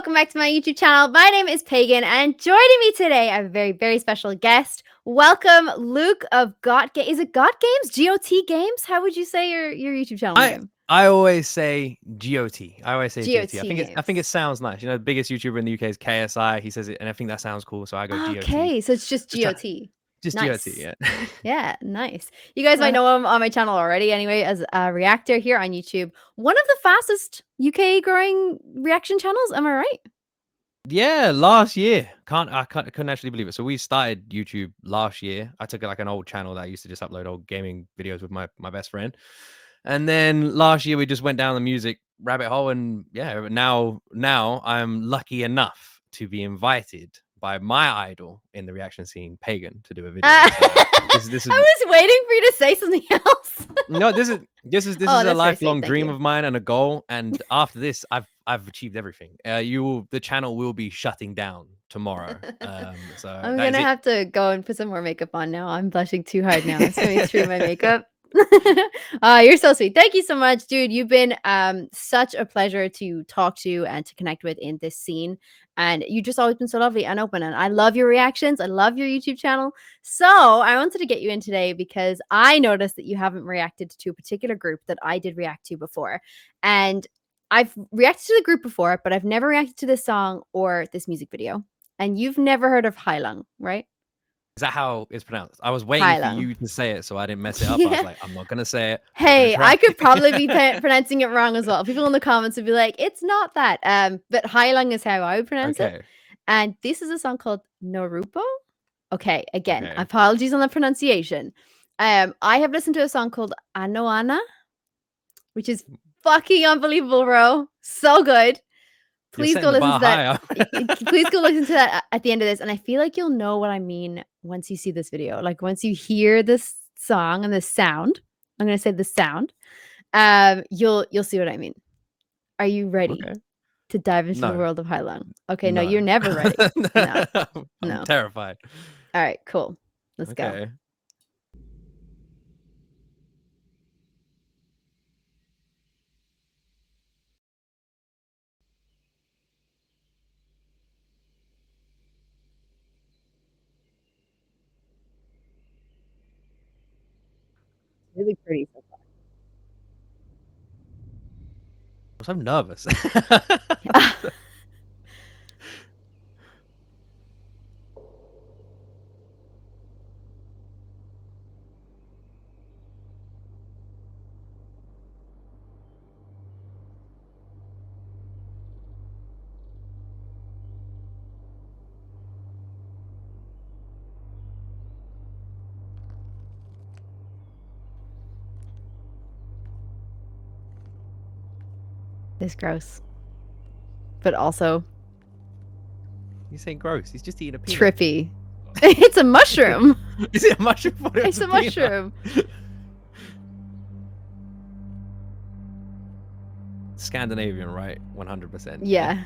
welcome back to my YouTube channel. My name is Pagan, and joining me today, I have a very, very special guest. Welcome, Luke of Got Games. Is it Got Games? G.O.T Games? How would you say your YouTube channel name? I always say G.O.T. I always say G.O.T. I think it Games. sounds nice. You know, the biggest YouTuber in the UK is KSI. He says it, and I think that sounds cool. So I go G.O.T. Okay, so it's just G.O.T. Just G.O.T. Nice. Yeah. Yeah, nice. You guys might know him on my channel already anyway as a reactor here on YouTube. One of the fastest UK growing reaction channels, am I right? Yeah, last year. Couldn't actually believe it. So we started YouTube last year. I took like an old channel that I used to just upload old gaming videos with my best friend. And then last year we just went down the music rabbit hole, and yeah, now I'm lucky enough to be invited by my idol in the reaction scene, Pagan, to do a video. So this is I was waiting for you to say something else. No, this is Oh, a that's very sweet. lifelong Thank dream you. of mine and a goal. And after this, I've achieved everything. The channel will be shutting down tomorrow. So I'm that is gonna it. have to go and put some more makeup on now. I'm blushing too hard now. I'm swimming through my makeup. You're so sweet. Thank you so much, dude. You've been such a pleasure to talk to and to connect with in this scene. And you just always been so lovely and open. And I love your reactions. I love your YouTube channel. So I wanted to get you in today because I noticed that you haven't reacted to a particular group that I did react to before. And I've reacted to the group before, but I've never reacted to this song or this music video. And you've never heard of Heilung, right? Is that how it's pronounced? I was waiting for Heilung. you to say it so I didn't mess it up. I was Yeah. like, I'm not gonna say it. Hey, I could probably be Try. pronouncing it wrong as well. People in the comments would be like, "It's not that." But Heilung is how I would pronounce it. Okay. And this is a song called Norupo. Okay, again, Okay. apologies on the pronunciation. I have listened to a song called Anoana, which is fucking unbelievable, bro. So good. Please go listen to that. Please go listen to that at the end of this. And I feel like you'll know what I mean once you see this video. Like once you hear this song and the sound, I'm gonna say the sound. You'll see what I mean. Are you ready Okay. to dive into the No. world of Heilung? Okay, no, No. you're never ready. No. I'm No. terrified. All right, cool. Let's go. Okay. Really pretty so I'm so nervous. far. It's gross. But also You say gross. He's just eating a peanut. trippy. It's a mushroom. Is it a mushroom? It's a mushroom. Scandinavian, right? 100%. Yeah.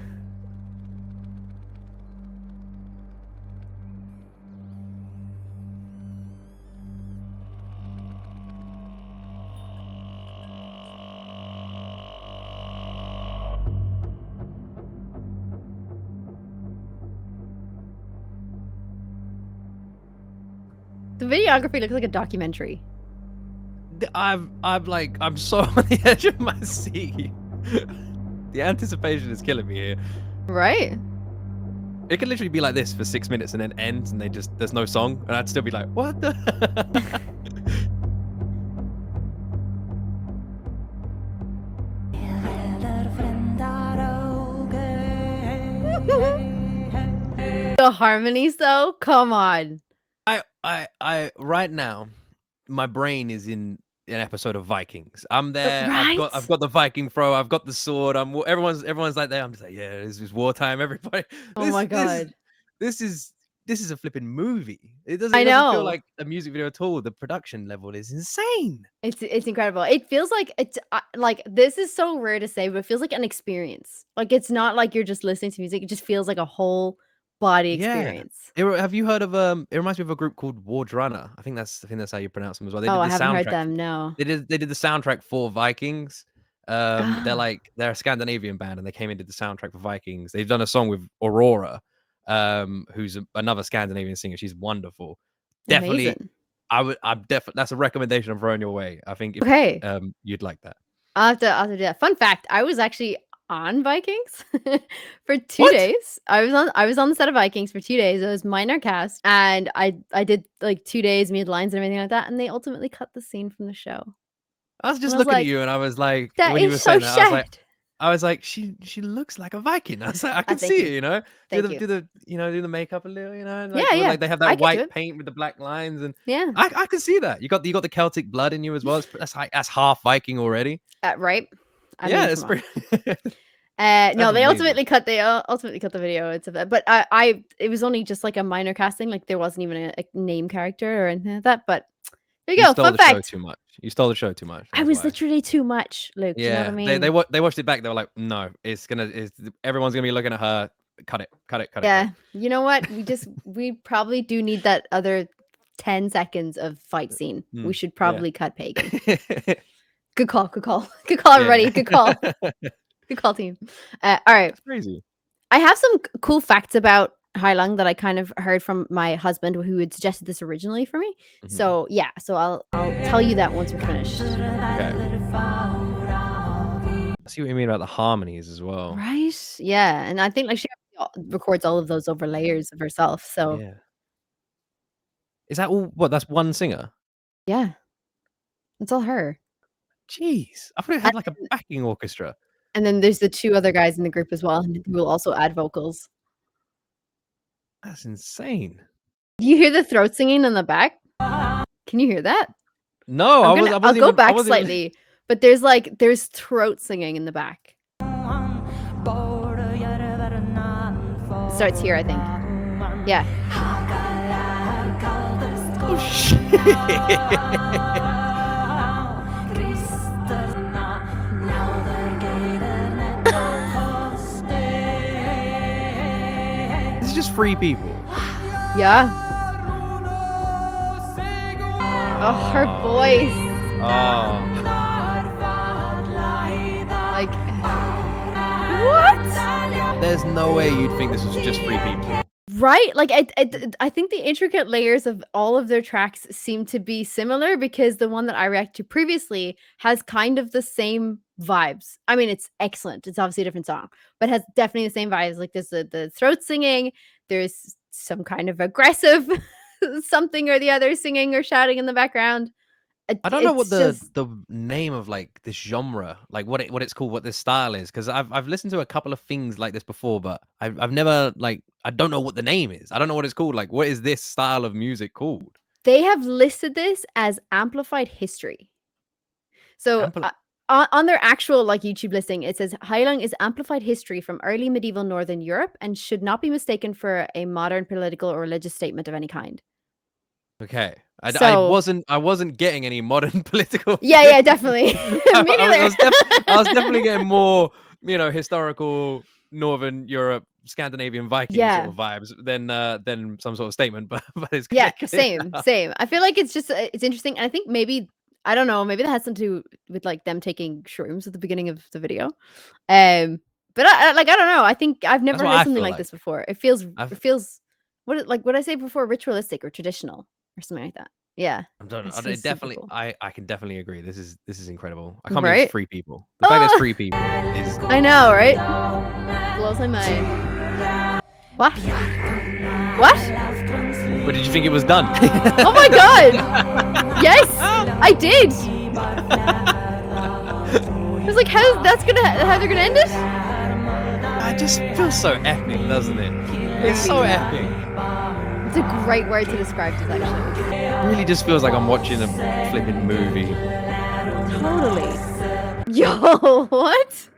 The videography looks like a documentary. I'm so on the edge of my seat. The anticipation is killing me here. Right? It could literally be like this for 6 minutes and then ends and there's no song and I'd still be like, what the? The harmonies though, come on. I right now, my brain is in an episode of Vikings. I'm there. Right? I've got the Viking throw. I've got the sword. Everyone's like there. I'm just like, yeah, this is wartime. Everybody. Oh my god. This is a flipping movie. It I doesn't feel know. like a music video at all. The production level is insane. It's incredible. It feels like it's like this is so rare to say, but it feels like an experience. Like it's not like you're just listening to music. It just feels like a whole body experience. Have you heard of it reminds me of a group called Ward Runner. I think that's how you pronounce them as well. They did Oh, the I haven't heard soundtrack. them. No. They did the soundtrack for Vikings. Ah, They're a Scandinavian band, and they came and did the soundtrack for Vikings. They've done a song with Aurora, who's another Scandinavian singer. She's wonderful. Definitely, amazing. I'm definitely that's a recommendation I'm throwing your way. I think if Okay. you'd like that. I'll have to do that. Fun fact, I was actually on Vikings for 2 What? days. I was on the set of Vikings for 2 days. It was minor cast, and I did, like, 2 days, made lines and everything like that, and they ultimately cut the scene from the show. I was And just I was looking at like, you, and I was like, "That when you is were so saying that, shit." I was like, she looks like a Viking. I was like, I can Thank see you. it, you know. Thank you. Do the makeup a little, you know, and Yeah, like yeah. they have I that could do white it. paint with the black lines, and Yeah. I can see that. You got the Celtic blood in you as well. That's like that's half Viking already. Right? I Yeah, mean, it's come on. pretty. No, That's they amazing. ultimately cut the video. It's a bit, but I it was only just like a minor casting. Like there wasn't even a name character or anything like that. But there you You go. stole Fun the show fact. too much. You stole the show too much. I That's was why. literally too much, Luke. Do you know what I Yeah, mean? they watched it back. They were like, no, everyone's gonna be looking at her. Cut it, cut it, cut it, cut Yeah. You know what? We probably do need that other 10 seconds of fight it. scene. We Mm, should yeah. probably cut Pagan. Good call. Good call. Good call, Yeah. everybody. Good call. Good call, team. All right. That's crazy. I have some cool facts about Heilung that I kind of heard from my husband who had suggested this originally for me. Mhm. So yeah, so I'll tell you that once we're finished. Okay. I see what you mean about the harmonies as well. Right? Yeah, and I think like she records all of those over layers of herself. So Yeah. Is that all what, that's one singer? yeah, it's all her. Jeez. I thought it And had like a backing orchestra. and then there's the 2 other guys in the group as well who will also add vocals. That's insane. Do you hear the throat singing in the back? Can you hear that? No, I'll go I back wasn't even slightly, but there's throat singing in the back. It starts here, I think. Yeah. Oh shit. This is just three people. Yeah. Oh, her voice. Oh. Like, what? There's no way you'd think this was just three people. Right? Like, I think the intricate layers of all of their tracks seem to be similar because the one that I reacted to previously has kind of the same vibes. I mean, it's excellent. It's obviously a different song, but has definitely the same vibes. Like, there's the throat singing, there's some kind of aggressive something or the other singing or shouting in the background. I don't know what It's just the name of like this genre, like what it's called, what this style is, because I've listened to a couple of things like this before, but I've never like I don't know what the name is. I don't know what it's called. Like, what is this style of music called? they have listed this as amplified history. So, Ampli on their actual, like, YouTube listing, it says, "Heilung is amplified history from early medieval Northern Europe and should not be mistaken for a modern political or religious statement of any kind." Okay, So I wasn't getting any modern political yeah, yeah, things. definitely. Me neither. I was definitely getting more, historical Northern Europe, Scandinavian Viking sort Yeah. of vibes than some sort of statement, but it's Yeah, clear same, now. same. I feel like it's just, it's interesting, and I think maybe I don't know, maybe that has something to do with, like, them taking shrooms at the beginning of the video. But like, I don't know, I think I've That's never what heard I something feel like like. this before. It feels what did I say before? Ritualistic or traditional or something like that. Yeah. I don't know. It's I just super definitely, cool. I can definitely agree. This is incredible. I can't believe it's Right? three people. The fact there's Oh, three people is I know, right? Blows my mind. What? What? But did you think it was done? Oh my god! Yes, I did. I was like, how they're gonna end it? It just feels so epic, doesn't it? It's Creepy, so yeah. epic. It's a great word to describe this, actually. Really just feels like I'm watching a flipping movie. Totally. Yo, what?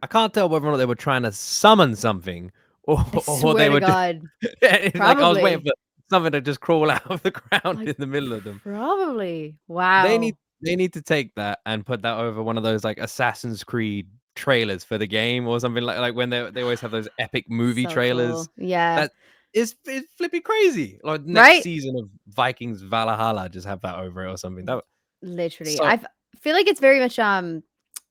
I can't tell whether or not they were trying to summon something or I or swear they to were just God. like I was waiting Probably. for something to just crawl out of the ground Like, in the middle of them. probably. They Wow. need they need to take that and put that over one of those like Assassin's Creed trailers for the game or something like when they always have those epic movie So trailers. cool. Yeah. That is flipping crazy. Like next Right? season of Vikings Valhalla, just have that over it or something. That Literally. so Feel like it's very much,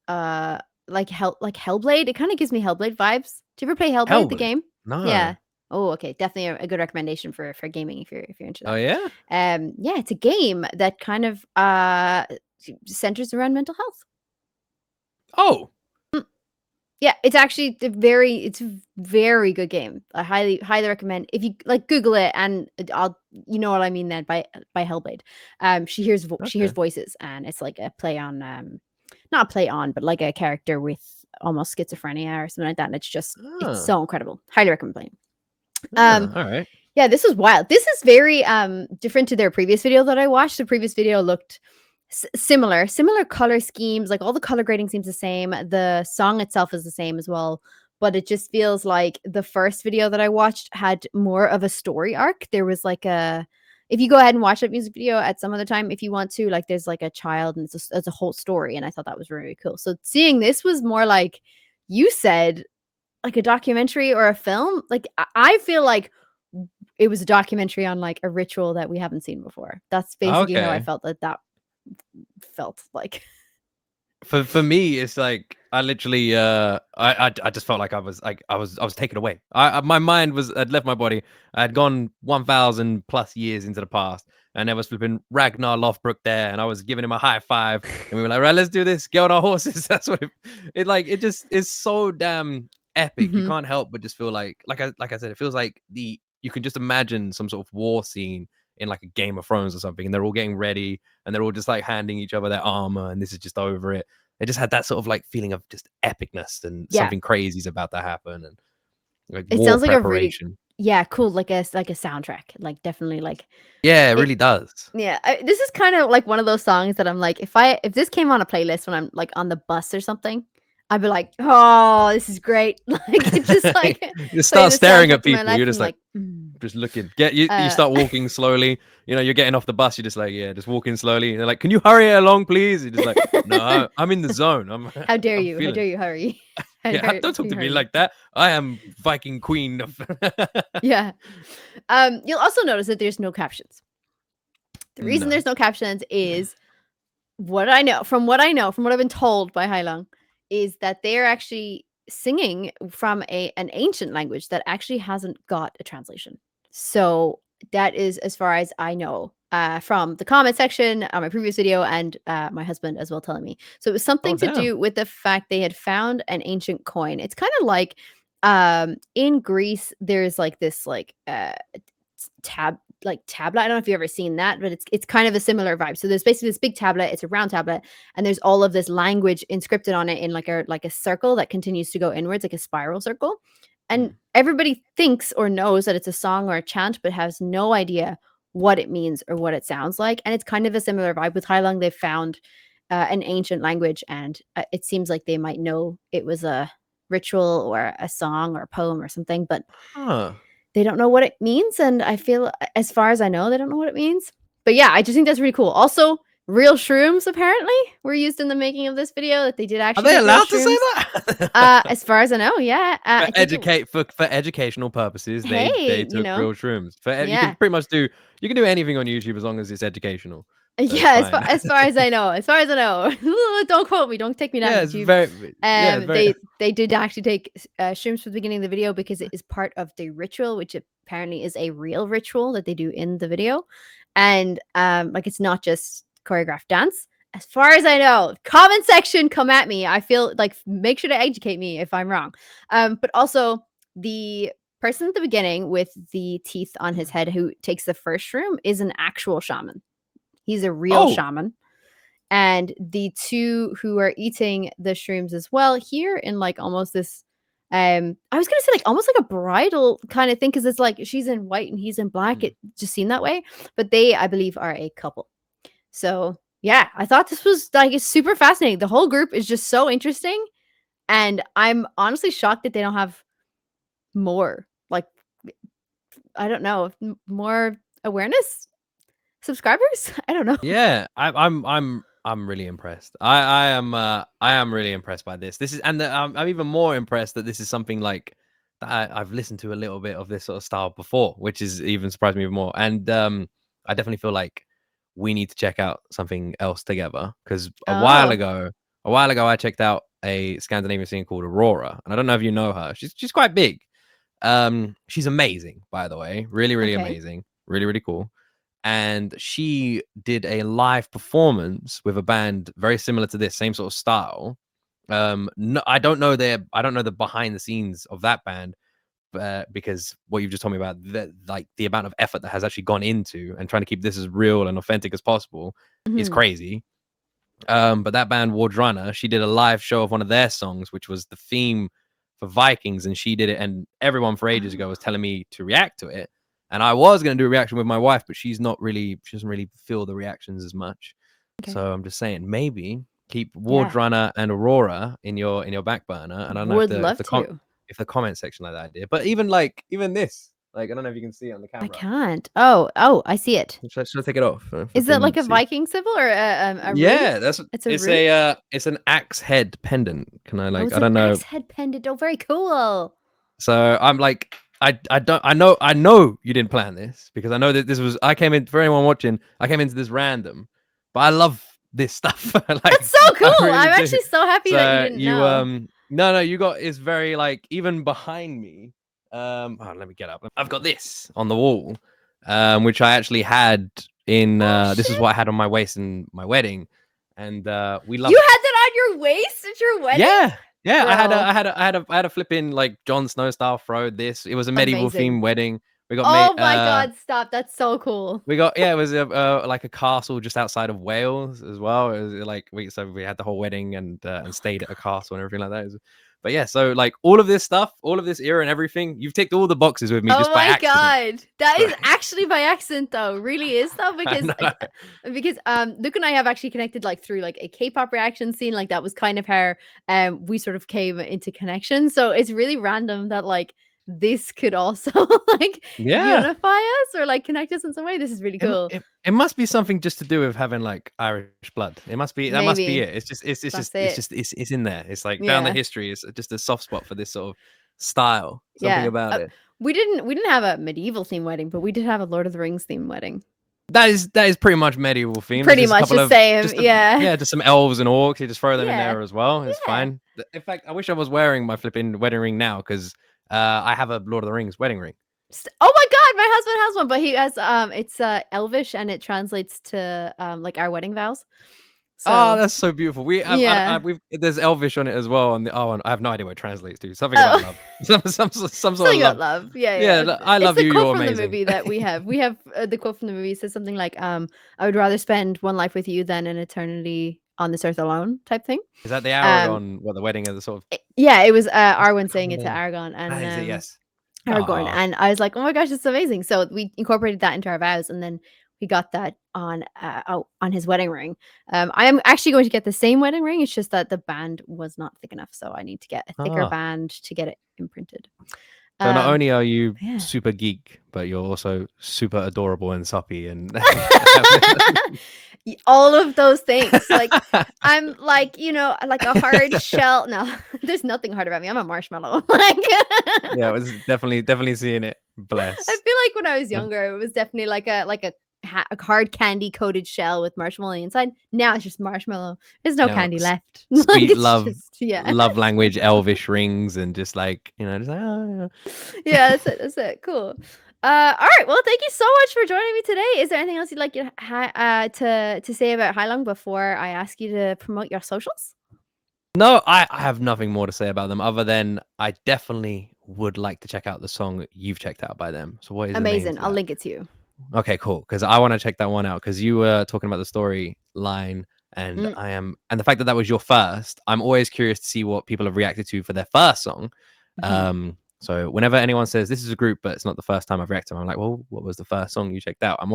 uh like Hellblade. It kind of gives me Hellblade vibes. Do you ever play Hellblade, the Hellblade? game? Yeah. No. Oh, okay. Definitely a good recommendation for gaming if you're into Oh that. yeah. Yeah, it's a game that kind of centers around mental health. Oh. Yeah, it's actually it's a very good game. I highly recommend if you like Google it and I'll you know what I mean then by Hellblade. She hears Okay. voices and it's like a play on not a play on but like a character with almost schizophrenia or something like that and it's Oh. so incredible. Highly recommend playing. Um Oh, all right. yeah, this was wild. This is very different to their previous video that I watched. The previous video looked similar color schemes, like all the color grading seems the same. The song itself is the same as well, but it just feels like the first video that I watched had more of a story arc. There was like a if you go ahead and watch that music video at some other time if you want to, like there's like a child and it's a whole story and I thought that was really cool. So seeing this was more like you said like a documentary or a film. Like I feel like it was a documentary on like a ritual that we haven't seen before. That's basically how I Okay. felt that felt like. For me, it's like I literally I just felt like I was taken away. My mind had left my body. I had gone 1,000 plus years into the past, and there was flipping Ragnar Lothbrok there, and I was giving him a high five, and we were like, right, let's do this. Get on our horses. That's what it just is so damn epic. You Mhm. can't help but just feel like I said, it feels like you can just imagine some sort of war scene in like a Game of Thrones or something, and they're all getting ready and they're all just like handing each other their armor, and this is just over it. It just had that sort of like feeling of just epicness and Yeah. something crazy is about to happen and like It war sounds like a really preparation. yeah, cool, like a soundtrack, like, definitely, like Yeah, it it really does. yeah, this is kinda like one of those songs that I'm like, if this came on a playlist when I'm, like, on the bus or something, I'd be like, "Oh, this is great." Like, it just, like, You play start the staring at soundtrack to my people. life, You're I'm just like like, "Mm." just looking. You Uh, start walking slowly. You know, you're getting off the bus. You're just like, yeah, just walking slowly. And they're like, can you hurry it along, please? You're just like, no, I'm in the zone. I'm How dare I'm you? How feeling dare it. you hurry? How Yeah, dare don't talk you to me hurry? like that. I am Viking queen of Yeah. You'll also notice that there's no captions. The reason no. there's no captions is what I've been told by Heilung, is that they're actually singing from an ancient language that actually hasn't got a translation. So that is as far as I know from the comment section on my previous video and my husband as well telling me. So it was Oh something to damn. do with the fact they had found an ancient coin. It's kind of like in Greece, there's like this like tablet. I don't know if you've ever seen that, but it's kind of a similar vibe. So there's basically this big tablet, it's a round tablet, and there's all of this language inscripted on it in like a circle that continues to go inwards, like a spiral circle. And Mm. everybody thinks or knows that it's a song or a chant, but has no idea what it means or what it sounds like. And it's kind of a similar vibe with Heilung. They've found an ancient language, and it seems like they might know it was a ritual or a song or a poem or something, but Huh. they don't know what it means, and I feel as far as I know, they don't know what it means. But yeah, I just think that's really cool. Also, real shrooms apparently were used in the making of this video, that they did Are actually they take real allowed to say shrooms. that? As far as I know, yeah. I think it For educational purposes, they hey, took real shrooms. You can yeah. pretty much do anything on YouTube as long as it's educational. So it's Yeah, fine. as far as I know, as far as I know. Don't quote me, don't take me down, Yeah, it's YouTube. very yeah, it's very They did actually take shrooms for the beginning of the video because it is part of the ritual, which apparently is a real ritual that they do in the video, and like it's not just choreographed dance. As far as I know, comment section, come at me. I feel like make sure to educate me if I'm wrong. But also the person at the beginning with the teeth on his head who takes the first shroom is an actual shaman. He's a real Oh! shaman. And the two who are eating the shrooms as well here in like almost this I was gonna say like almost like a bridal kind of thing because it's like she's in white and he's in black. Mm. It just seemed that way. But they, I believe, are a couple. So yeah, I thought this was like it's super fascinating. The whole group is just so interesting. And I'm honestly shocked that they don't have more. Like I don't know, more awareness subscribers. I don't know. Yeah, I'm really impressed. I am really impressed by this. This is and I'm even more impressed that this is something like that I've listened to a little bit of this sort of style before, which is even surprised me even more. And I definitely feel like we need to check out something else together because a while Oh. ago a while ago I checked out a Scandinavian singer called Aurora, and I don't know if you know her. She's quite big. She's amazing, by the way. Really, really Okay. amazing. Really, really cool. And she did a live performance with a band very similar to this, same sort of style. No, I don't know the behind the scenes of that band, because what you've just told me about like the amount of effort that has actually gone into and trying to keep this as real and authentic as possible is Mhm. crazy. But that band Wardrunner, she did a live show of one of their songs, which was the theme for Vikings, and she did it. And everyone for ages ago was Oh, telling me to react to it, and I was going to do a reaction with my wife, but she doesn't really feel the reactions as much. okay. So I'm just saying, maybe keep Yeah. Wardrunner and Aurora in your back burner. And I don't know Would love to. if the comment section like that idea, but even this, like I don't know if you can see it on the I camera. can't. Oh, I see it. Should I take it off? Is it Flipping like a see. Viking symbol or a rune? Yeah, that's It's a rune? it's an axe head pendant. Can I Oh, like it's I an don't know. axe head pendant. Oh, very cool. So I'm like I don't I know you didn't plan this because I know that this was I came in for anyone watching, I came into this random. But I love this stuff. That's Like so I cool. really I'm do. actually so happy that you So didn't you know. no, you got it's very like even behind me. Let me get up. I've got this on the wall, which I actually had in Oh this is shit. what I had on my waist in my wedding. And we You love had that on your waist at your wedding? yeah, yeah. Bro, I had a flipping like Jon Snow style throw. This it was a medieval amazing. themed wedding. We got made. Oh my god, stop. That's so cool. We got yeah. It was a like a castle just outside of Wales as well. It was like we had the whole wedding and Oh my stayed at a god. castle and everything like that. But yeah, so like all of this stuff, all of this era and everything, you've ticked all the boxes with me Oh just by my accident. god. That So is actually by accident though. Really is though I because know. Luke and I have actually connected like through like a K-pop reaction scene. Like that was kind of how we sort of came into connection. So it's really random that like this could also like Yeah. unify us or like connect us in some way. This is really cool. It must be something just to do with having like Irish blood. It must be that must be Maybe it. that's it. It's in there. It's like down the Yeah. history. It's just a soft spot for this sort of style. Something Yeah. about it. We didn't have a medieval theme wedding, but we did have a Lord of the Rings theme wedding. That is pretty much medieval themed. There's Pretty just a much couple the of same. Yeah. yeah, just some elves and orcs. You just throw them in Yeah. there as well. It's Yeah. fine. In fact, I wish I was wearing my flipping wedding ring now because I have a Lord of the Rings wedding ring. Oh my god, my husband has one, but he has it's Elvish and it translates to like our wedding vows. Oh, So, that's so beautiful. yeah. We've there's Elvish on it as well. And I have no idea what it translates to. Something about Oh, love. Some sort of something about love. love. Yeah, Yeah, yeah. I It's love the you. quote You're from the amazing. movie that we have. We have the quote from the movie says something like I would rather spend one life with you than an eternity on this earth alone type thing. Is that the Um Aragon? What the wedding of the sort of? yeah, it was I Arwen can't saying it remember to the name. Aragon That and is it. Yes. Aragorn, Ah, and I was like, "Oh my gosh, it's amazing!" So we incorporated that into our vows, and then we got that on his wedding ring. I am actually going to get the same wedding ring. It's just that the band was not thick enough, so I need to get a thicker ah. band to get it imprinted. So not Um, only are you yeah. super geek, but you're also super adorable and soppy and All of those things. Like I'm like, like a hard shell. No, there's nothing hard about me. I'm a marshmallow. Like yeah, it was definitely seeing it. I Bless. feel like when I was Yeah. younger, it was definitely like a hard candy coated shell with marshmallow inside. Now it's just marshmallow. There's no Now, candy left. Like sweet it's just yeah. love language, elvish rings, and just like just like oh, Yeah, yeah. that's it. That's it. Cool. All right. Well, thank you so much for joining me today. Is there anything else you'd like to say about Heilung before I ask you to promote your socials? No, I have nothing more to say about them other than I definitely would like to check out the song you've checked out by them. So what is the name Amazing. for I'll that? link it to you. Okay, cool. Because I want to check that one out. Because you were talking about the storyline, and Mm, and the fact that that was your first. I'm always curious to see what people have reacted to for their first song. mhm. So whenever anyone says this is a group, but it's not the first time I've reacted, I'm like, well, what was the first song you checked out? I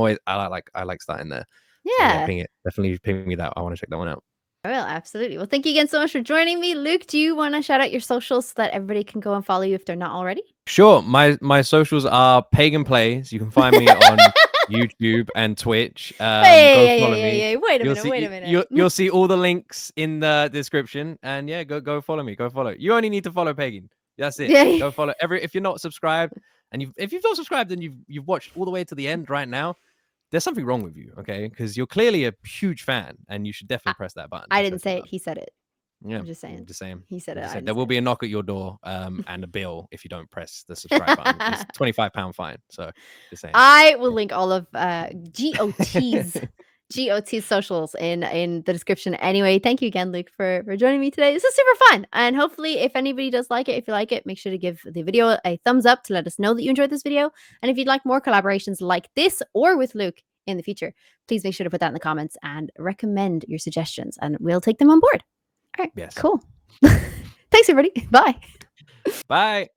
like starting there. So yeah, Yeah. ping it. Definitely ping me that. I want to check that one out. I will, absolutely. Well, thank you again so much for joining me. Luke, do you want to shout out your socials so that everybody can go and follow you if they're not already? Sure. My socials are Pagan Plays. You can find me on YouTube and Twitch. Go follow me. Hey. Wait a minute, wait a minute. You'll see all the links in the description. And yeah, go follow me. Go follow. You only need to follow Pagan. That's it. Yeah. Go follow if you're not subscribed and if you've not subscribed and you've watched all the way to the end right now, there's something wrong with you, okay? Because you're clearly a huge fan and you should I, definitely press that button I and show didn't some say it. love. He said it. Yeah, I'm just saying. just saying. He said I'm it. just I saying. didn't There will say be a knock at your door, and a bill if you don't press the subscribe button. It's it. £25 fine. So just saying. I will link all of GOT's socials in the description. Anyway, thank you again, Luke, for joining me today. This is super fun, and hopefully, if anybody does like it, if you like it, make sure to give the video a thumbs up to let us know that you enjoyed this video. And if you'd like more collaborations like this or with Luke in the future, please make sure to put that in the comments and recommend your suggestions, and we'll take them on board. All right, Yes. cool. Thanks, everybody. Bye. Bye.